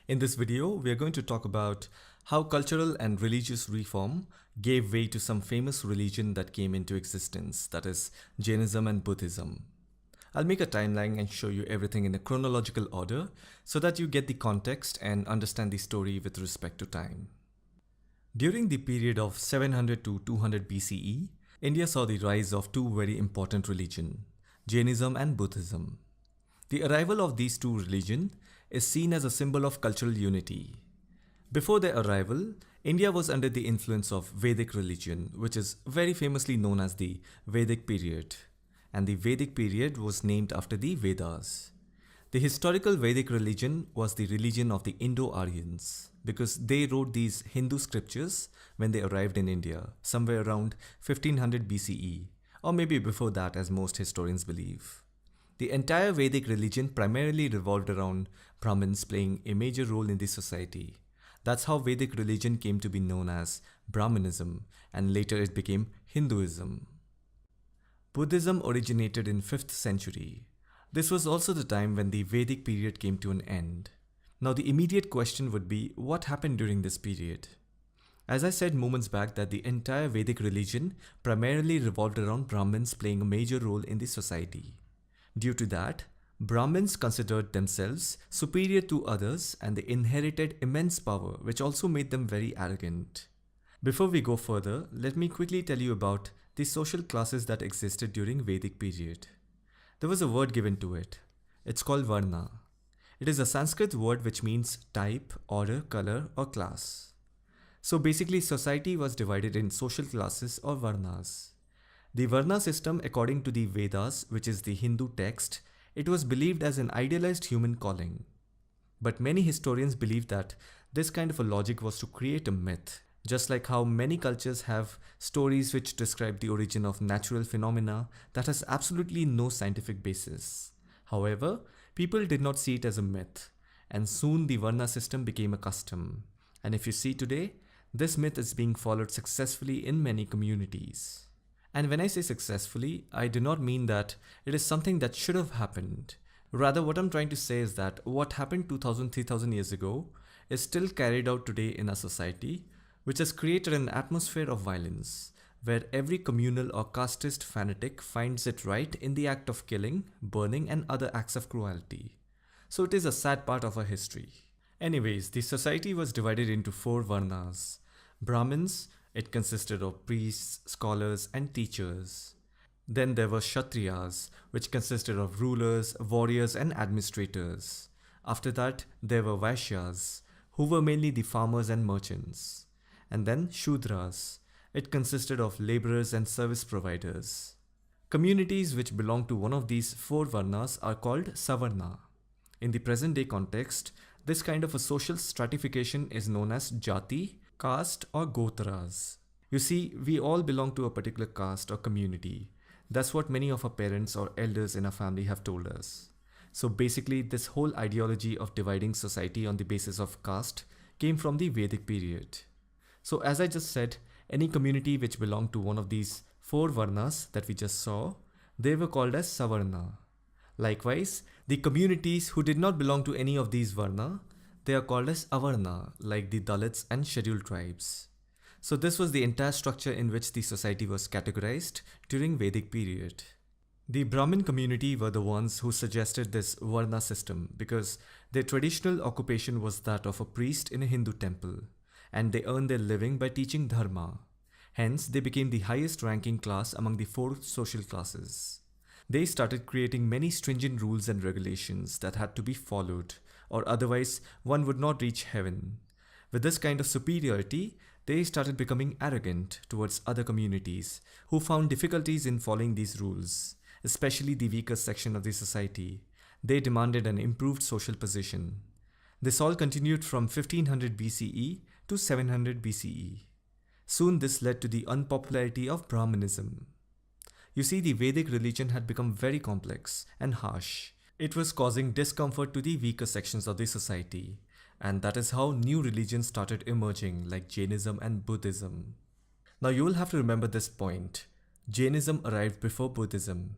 In this video, we are going to talk about how cultural and religious reform gave way to some famous religion that came into existence, that is, Jainism and Buddhism. I'll make a timeline and show you everything in a chronological order so that you get the context and understand the story with respect to time. During the period of 700 to 200 BCE, India saw the rise of two very important religions, Jainism and Buddhism. The arrival of these two religions is seen as a symbol of cultural unity. Before their arrival, India was under the influence of Vedic religion, which is very famously known as the Vedic period. And the Vedic period was named after the Vedas. The historical Vedic religion was the religion of the Indo-Aryans because they wrote these Hindu scriptures when they arrived in India, somewhere around 1500 BCE, or maybe before that as most historians believe. The entire Vedic religion primarily revolved around Brahmins playing a major role in the society. That's how Vedic religion came to be known as Brahmanism, and later it became Hinduism. Buddhism originated in 5th century. This was also the time when the Vedic period came to an end. Now the immediate question would be, what happened during this period? As I said moments back that the entire Vedic religion primarily revolved around Brahmins playing a major role in the society. Due to that, Brahmins considered themselves superior to others and they inherited immense power, which also made them very arrogant. Before we go further, let me quickly tell you about the social classes that existed during Vedic period. There was a word given to it. It's called Varna. It is a Sanskrit word which means type, order, color, or class. So basically, society was divided in social classes or Varnas. The Varna system, according to the Vedas, which is the Hindu text, it was believed as an idealized human calling. But many historians believe that this kind of a logic was to create a myth, just like how many cultures have stories which describe the origin of natural phenomena that has absolutely no scientific basis. However, people did not see it as a myth, and soon the Varna system became a custom. And if you see today, this myth is being followed successfully in many communities. And when I say successfully, I do not mean that it is something that should have happened. Rather, what I'm trying to say is that what happened 2000, 3000 years ago is still carried out today in our society, which has created an atmosphere of violence, where every communal or casteist fanatic finds it right in the act of killing, burning, and other acts of cruelty. So it is a sad part of our history. Anyways, the society was divided into 4 Varnas. Brahmins, it consisted of priests, scholars, and teachers. Then there were Kshatriyas, which consisted of rulers, warriors, and administrators. After that, there were Vaishyas, who were mainly the farmers and merchants. And then Shudras, it consisted of laborers and service providers. Communities which belong to one of these 4 Varnas are called Savarna. In the present day context, this kind of a social stratification is known as Jati, caste, or Gotras. You see, we all belong to a particular caste or community. That's what many of our parents or elders in our family have told us. So basically, this whole ideology of dividing society on the basis of caste came from the Vedic period. So as I just said, any community which belonged to one of these 4 Varnas that we just saw, they were called as Savarna. Likewise, the communities who did not belong to any of these Varna, they are called as Avarna, like the Dalits and scheduled tribes. So this was the entire structure in which the society was categorized during Vedic period. The Brahmin community were the ones who suggested this Varna system because their traditional occupation was that of a priest in a Hindu temple, and they earned their living by teaching dharma. Hence, they became the highest ranking class among the 4 social classes. They started creating many stringent rules and regulations that had to be followed, or otherwise one would not reach heaven. With this kind of superiority, they started becoming arrogant towards other communities who found difficulties in following these rules, especially the weaker section of the society. They demanded an improved social position. This all continued from 1500 BCE to 700 BCE. Soon this led to the unpopularity of Brahmanism. You see, the Vedic religion had become very complex and harsh. It was causing discomfort to the weaker sections of the society, and that is how new religions started emerging like Jainism and Buddhism. Now you will have to remember this point. Jainism arrived before Buddhism.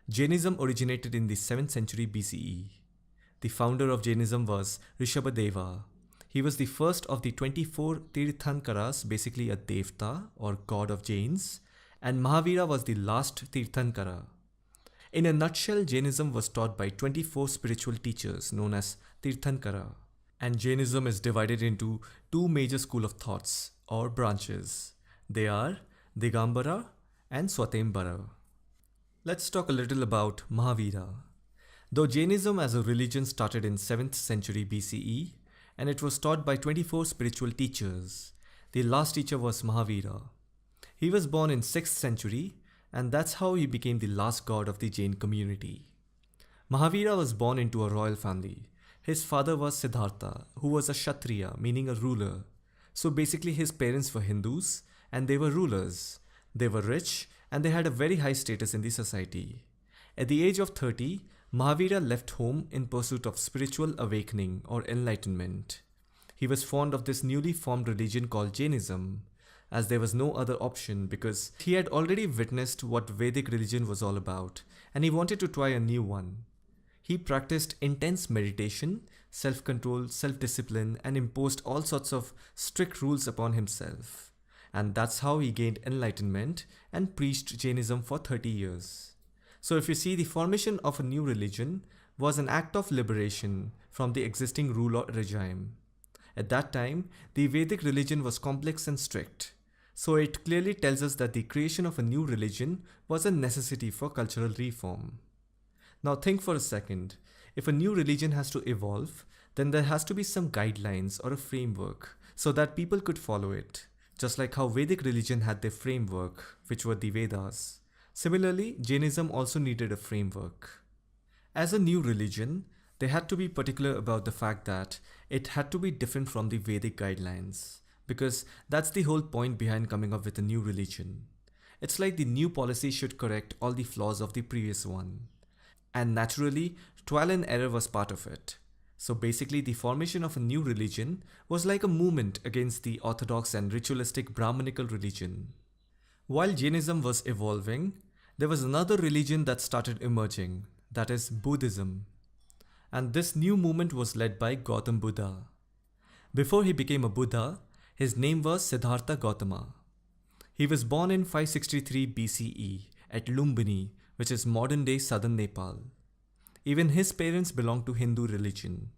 Jainism originated in the 7th century BCE. The founder of Jainism was Rishabhadeva. He was the first of the 24 Tirthankaras, basically a Devta or god of Jains, and Mahavira was the last Tirthankara. In a nutshell, Jainism was taught by 24 spiritual teachers known as Tirthankara. And Jainism is divided into two major school of thoughts or branches. They are Digambara and Swatembara. Let's talk a little about Mahavira. Though Jainism as a religion started in 7th century BCE and it was taught by 24 spiritual teachers, the last teacher was Mahavira. He was born in 6th century and that's how he became the last god of the Jain community. Mahavira was born into a royal family. His father was Siddhartha, who was a Kshatriya, meaning a ruler. So basically his parents were Hindus and they were rulers. They were rich and they had a very high status in the society. At the age of 30, Mahavira left home in pursuit of spiritual awakening or enlightenment. He was fond of this newly formed religion called Jainism, as there was no other option because he had already witnessed what Vedic religion was all about and he wanted to try a new one. He practiced intense meditation, self-control, self-discipline and imposed all sorts of strict rules upon himself. And that's how he gained enlightenment and preached Jainism for 30 years. So if you see, the formation of a new religion was an act of liberation from the existing rule or regime. At that time, the Vedic religion was complex and strict. So it clearly tells us that the creation of a new religion was a necessity for cultural reform. Now think for a second. If a new religion has to evolve, then there has to be some guidelines or a framework so that people could follow it. Just like how Vedic religion had their framework, which were the Vedas. Similarly, Jainism also needed a framework. As a new religion, they had to be particular about the fact that it had to be different from the Vedic guidelines, because that's the whole point behind coming up with a new religion. It's like the new policy should correct all the flaws of the previous one. And naturally, trial and error was part of it. So basically, the formation of a new religion was like a movement against the orthodox and ritualistic Brahmanical religion. While Jainism was evolving, there was another religion that started emerging, that is Buddhism. And this new movement was led by Gautam Buddha. Before he became a Buddha, his name was Siddhartha Gautama. He was born in 563 BCE at Lumbini, which is modern-day southern Nepal. Even his parents belonged to Hindu religion.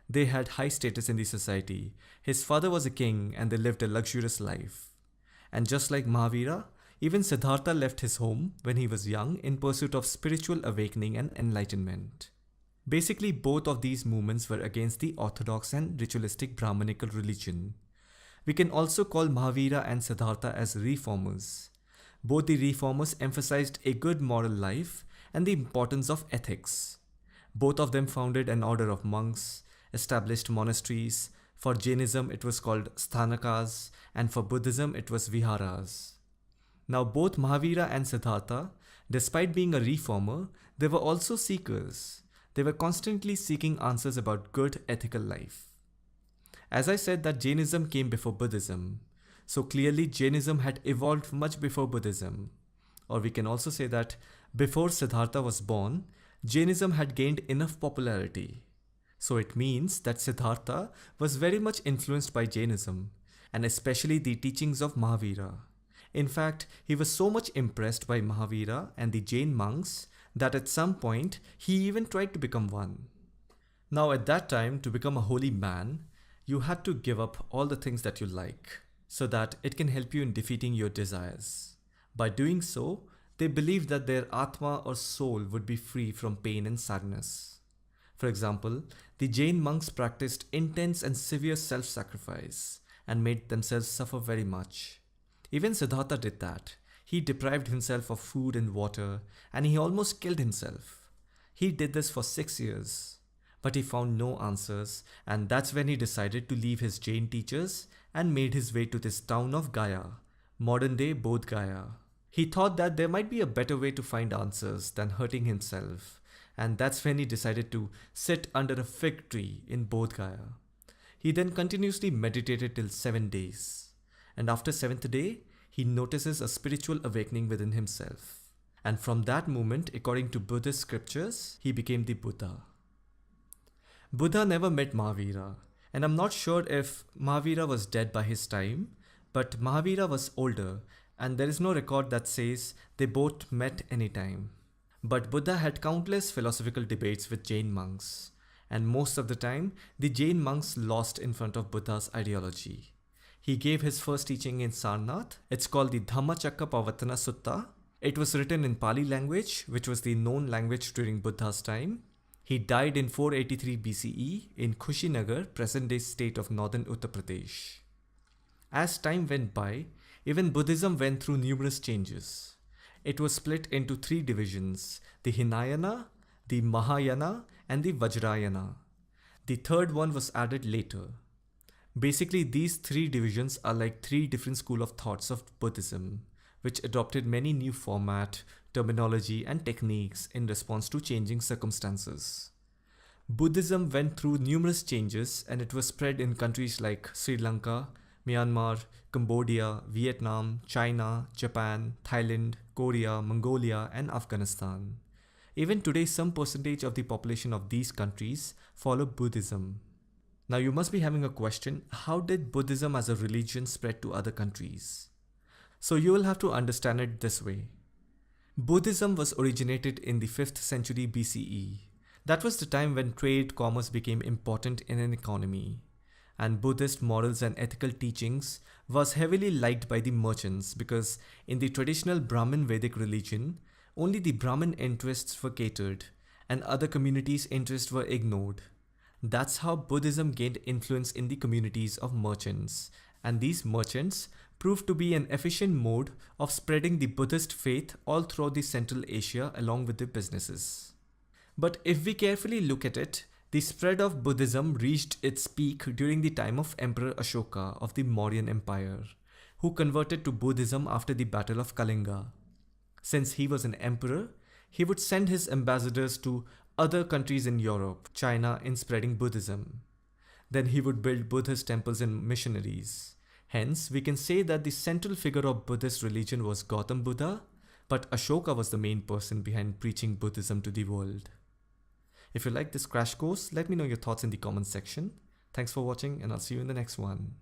They had high status in the society. His father was a king and they lived a luxurious life. And just like Mahavira, even Siddhartha left his home when he was young in pursuit of spiritual awakening and enlightenment. Basically, both of these movements were against the orthodox and ritualistic Brahmanical religion. We can also call Mahavira and Siddhartha as reformers. Both the reformers emphasized a good moral life and the importance of ethics. Both of them founded an order of monks, established monasteries. For Jainism it was called sthanakas and for Buddhism it was viharas. Now both Mahavira and Siddhartha, despite being a reformer, they were also seekers. They were constantly seeking answers about good ethical life. As I said that Jainism came before Buddhism, so clearly Jainism had evolved much before Buddhism. Or we can also say that before Siddhartha was born, Jainism had gained enough popularity. So it means that Siddhartha was very much influenced by Jainism, and especially the teachings of Mahavira. In fact, he was so much impressed by Mahavira and the Jain monks that at some point he even tried to become one. Now at that time, to become a holy man, you had to give up all the things that you like, so that it can help you in defeating your desires. By doing so, they believed that their Atma or soul would be free from pain and sadness. For example, the Jain monks practiced intense and severe self-sacrifice and made themselves suffer very much. Even Siddhartha did that. He deprived himself of food and water and he almost killed himself. He did this for 6 years. But he found no answers, and that's when he decided to leave his Jain teachers and made his way to this town of Gaya, modern-day Bodh Gaya. He thought that there might be a better way to find answers than hurting himself, and that's when he decided to sit under a fig tree in Bodh Gaya. He then continuously meditated till 7 days, and after 7th day, he notices a spiritual awakening within himself. And from that moment, according to Buddhist scriptures, he became the Buddha. Buddha never met Mahavira, and I'm not sure if Mahavira was dead by his time, but Mahavira was older, and there is no record that says they both met anytime. But Buddha had countless philosophical debates with Jain monks, and most of the time, the Jain monks lost in front of Buddha's ideology. He gave his first teaching in Sarnath. It's called the Dhammacakkappavattana Sutta. It was written in Pali language, which was the known language during Buddha's time. He died in 483 BCE in Kushinagar, present-day state of northern Uttar Pradesh. As time went by, even Buddhism went through numerous changes. It was split into three divisions: the Hinayana, the Mahayana, and the Vajrayana. The third one was added later. Basically, these three divisions are like three different schools of thoughts of Buddhism, which adopted many new format, terminology, and techniques in response to changing circumstances. Buddhism went through numerous changes and it was spread in countries like Sri Lanka, Myanmar, Cambodia, Vietnam, China, Japan, Thailand, Korea, Mongolia, and Afghanistan. Even today, some percentage of the population of these countries follow Buddhism. Now you must be having a question: how did Buddhism as a religion spread to other countries? So you will have to understand it this way. Buddhism was originated in the 5th century BCE. That was the time when trade, commerce became important in an economy. And Buddhist morals and ethical teachings was heavily liked by the merchants because in the traditional Brahmin Vedic religion, only the Brahmin interests were catered and other communities' interests were ignored. That's how Buddhism gained influence in the communities of merchants, and these merchants proved to be an efficient mode of spreading the Buddhist faith all throughout the Central Asia along with the businesses. But if we carefully look at it, the spread of Buddhism reached its peak during the time of Emperor Ashoka of the Mauryan Empire, who converted to Buddhism after the Battle of Kalinga. Since he was an emperor, he would send his ambassadors to other countries in Europe, China, in spreading Buddhism. Then he would build Buddhist temples and missionaries. Hence, we can say that the central figure of Buddhist religion was Gautam Buddha, but Ashoka was the main person behind preaching Buddhism to the world. If you like this crash course, let me know your thoughts in the comments section. Thanks for watching and I'll see you in the next one.